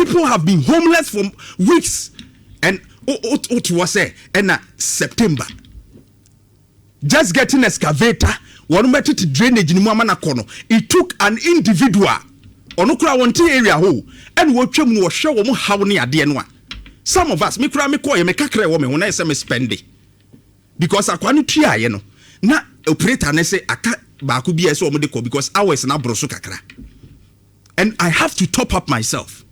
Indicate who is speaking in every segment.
Speaker 1: people have been homeless for weeks. And what was it? And September. Just getting excavator, one meter to drainage in Muamana Kono. It took an individual on Okra area ho, and what you was show how near the some of us, me cry me call me kakre woman when I say me spend it. Because I can't try, you know. Na operator ne say aka ba ku bi eso omde ko because hours na broso kakra. And I have to top up myself.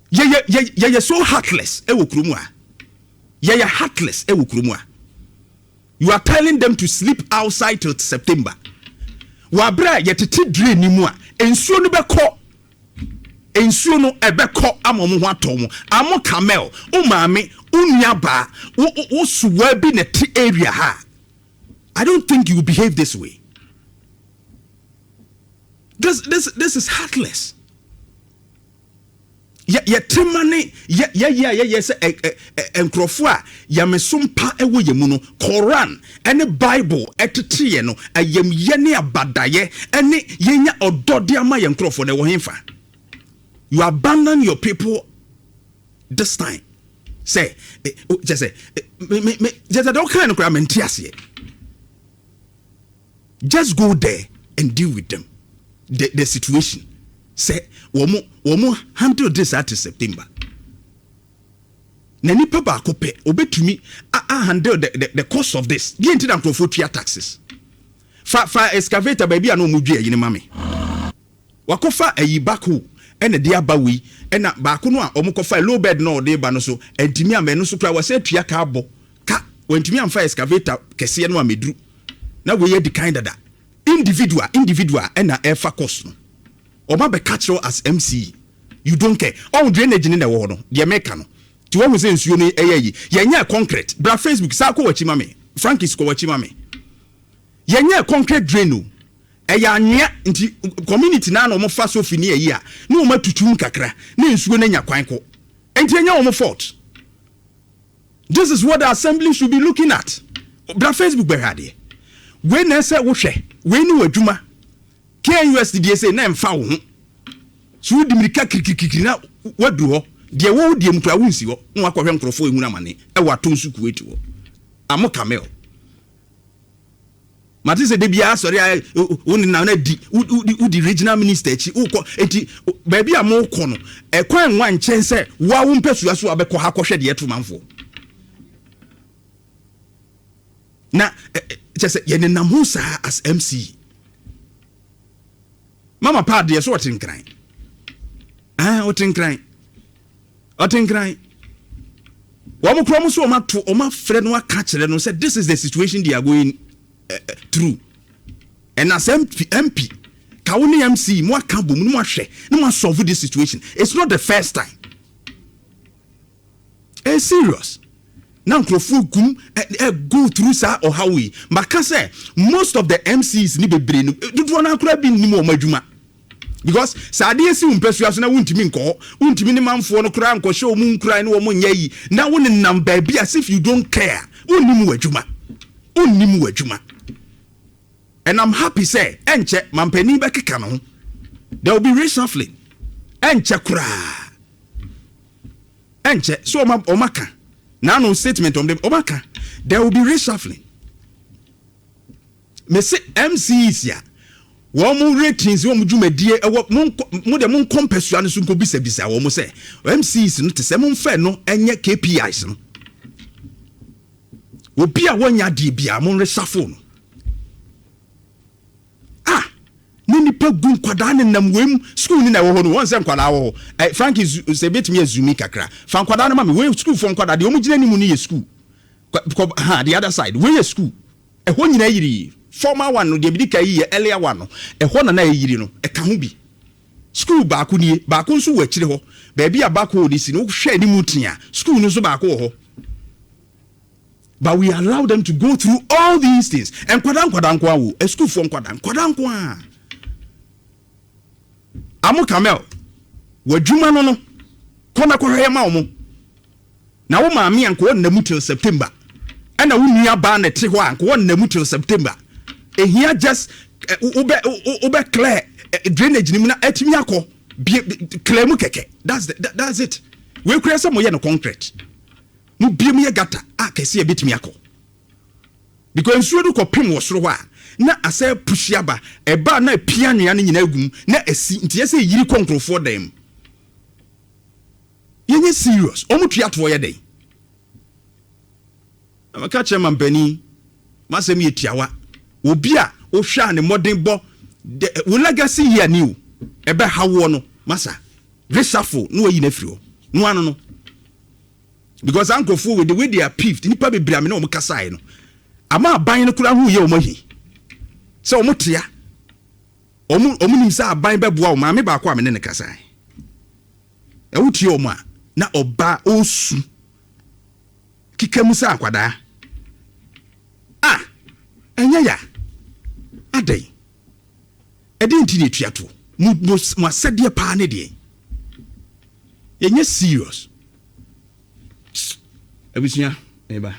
Speaker 1: Yeah, so heartless. You're heartless. You are telling them to sleep outside till September. Wabra yetiti dre ni mu a ensuo no beko. Ensuo no ebeko amomo hwatomo. Amo camel, o maame, unyaba, o suwa bi ne ti area ha. I don't think you behave this way. This is heartless. Timani yes enkrofo a yamesompa ewo yemu no Quran ene Bible etete no ayem ye ne abadaye ene yenya odode ama ye enkrofo na wo hemfa. You abandon your people this time. Say just say just don't kind of mentiase. Just go there and deal with them. The situation. Say womo handle this at September. Na nipa ba kope obetumi handle the cost of this. Ye nti na nkrofo tua taxes. Fa excavator baby ano mudwe yine mame. Wakofa ayi bako ene de abawi ena baako no a omokofa low bed no de ba no so entimi amenu so kra wase tua ka abo ka wentimi amfa excavator kese no amedru. Na we ye the kind of that individual ena efa cost no. Oba be catch as MC. You don't care. All drainage in the water. The American. To what was in Suni Yenya concrete. Bra Facebook, Sako Wachimame. Frankie's Wachimame. Yenya concrete draino. Nya community na no faso fini ya. No ma tutum kakra. Ni nsuo na nya kwanko. Enti enya omo fault. This is what the assembly should be looking at. Bra Facebook be hade. When I say wo hwe, we ni wadwuma. KUSD say na mfa wo ho so di mirika kirikiri na wadu ho de wo die mkra wunsi ho no akɔhwɛ nkrofo ehunu amane e wato nsu kuweti ho amo camel matise de bia sori woni na di udi regional minister chi ukɔ enti ba bia mo kɔ no e kwan nwa nkyɛn sɛ wa wo mpɛsua so abɛkɔ ha kɔhwɛ de eto manfo na kyese ye nenam ho saa as MC. Mama pa de so wotin kran. Wotin kran. Wo mo kro mo so ma to o ma frɛ no aka kyerɛ no say this is the situation they are going through. And as MP ka wo ne MC mo aka bom no mo ahwɛ no mo solve this situation. It's not the first time. It's serious. Now nkrofo gum go through sa or how we maka say most of the MCs ni bebre no do na akura bi ni mo madwuma. Because Sadia si umpesua so na wuntimi nko wuntimi ni manfo no kura nko hye o mu nkura ni wo mo nya yi na wo ne nam baabi as if you don't care unnimu wadwuma and I'm happy say enche mampani bekeka no there will be reshuffling enche kura enche so omaka na no statement on them omaka there will be reshuffling me say MCs ya womu ratings womu dwumadie mo de mon compensua no so nko bisa womu say MCs no te se mon fa no enye KPIs no obi a wonya de bia mon reshuffle no nini pa gun kwada ne nam wem school ni na wo ho no won se kwada wo Frankie se betimi azumi kakra fa kwada na ma me we school fo kwada de omu gina ni mu ni ye school the other side we ye school ho nyina yiri former one no de bidika yi earlier one no ho na yiri no ka ho bi school ba ko nie ba ko nso wachire ho ba bia ba ko odisi no hwe ni mutia school no so ba ko ho. But we allow them to go through all these things and kwada nkwa wo a school for kwada nkwa Amu Kamel, wadwuma no kona kohwe ma wo na wo maami anko na mu till September ana wo nua ba na te ho anko na mu till September ehia just ube clear drainage ni mu na atimi akọ claim keke. That's it. We create some moye no concrete. Mu bie mu ye gata kese e betimi akọ. Because nsuo do kopem wo soro hɔ a na ase pushiaba eba na pia nua ne nyina agum na asi nti yese yiri konkrofo dem. Yenye serious. Omutu ato ye den. Amaka chairman bani masem ye tiawa. Obi a o hwa ne modern bo wo legacy here new ebe hawo no masa reshuffle no yi na firi no ano no because ankrofo with the way they are peeved nipa be bra me na o mkasai no ama aban no kura hu ye o mahi se o motia o nim sa aban be boa o ma me ba kwa me ne kasai e wutie o ma na oba osu kikamu sa akwada enya ya adai edinti ne tuato mu asede pa ne de yenye serious abusua eba